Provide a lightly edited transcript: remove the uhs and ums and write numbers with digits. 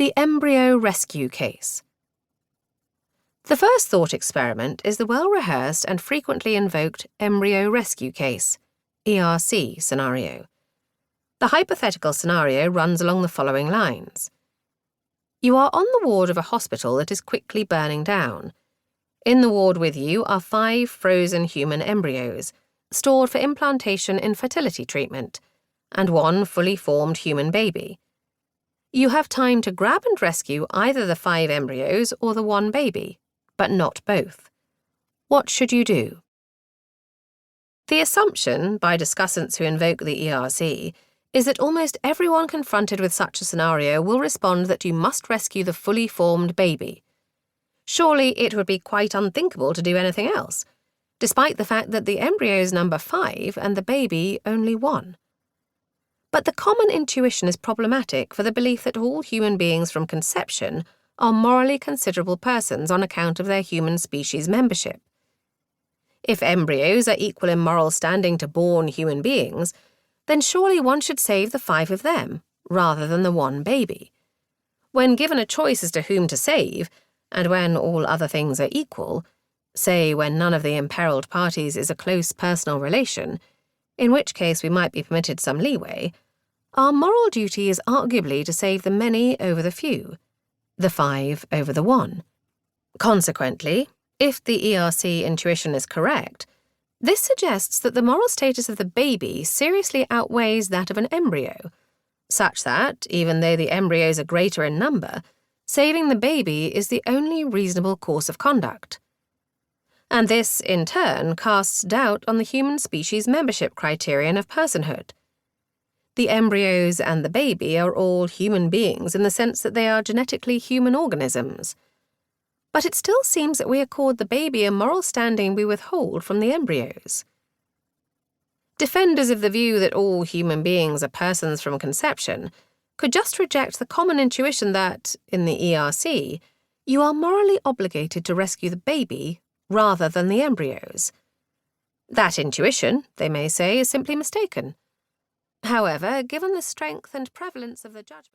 The embryo rescue case. The first thought experiment is the well-rehearsed and frequently invoked embryo rescue case, ERC scenario. The hypothetical scenario runs along the following lines. You are on the ward of a hospital that is quickly burning down. In the ward with you are 5 frozen human embryos, stored for implantation in fertility treatment, and 1 fully formed human baby. You have time to grab and rescue either the 5 embryos or the 1 baby, but not both. What should you do? The assumption, by discussants who invoke the ERC, is that almost everyone confronted with such a scenario will respond that you must rescue the fully formed baby. Surely it would be quite unthinkable to do anything else, despite the fact that the embryos number 5 and the baby only 1. But the common intuition is problematic for the belief that all human beings from conception are morally considerable persons on account of their human species membership. If embryos are equal in moral standing to born human beings, then surely one should save the 5 of them, rather than the 1 baby. When given a choice as to whom to save, and when all other things are equal, say when none of the imperiled parties is a close personal relation, in which case we might be permitted some leeway, our moral duty is arguably to save the many over the few, the 5 over the 1. Consequently, if the ERC intuition is correct, this suggests that the moral status of the baby seriously outweighs that of an embryo, such that, even though the embryos are greater in number, saving the baby is the only reasonable course of conduct. And this, in turn, casts doubt on the human species membership criterion of personhood. The embryos and the baby are all human beings in the sense that they are genetically human organisms. But it still seems that we accord the baby a moral standing we withhold from the embryos. Defenders of the view that all human beings are persons from conception could just reject the common intuition that, in the ERC, you are morally obligated to rescue the baby rather than the embryos. That intuition, they may say, is simply mistaken. However, given the strength and prevalence of the judgment,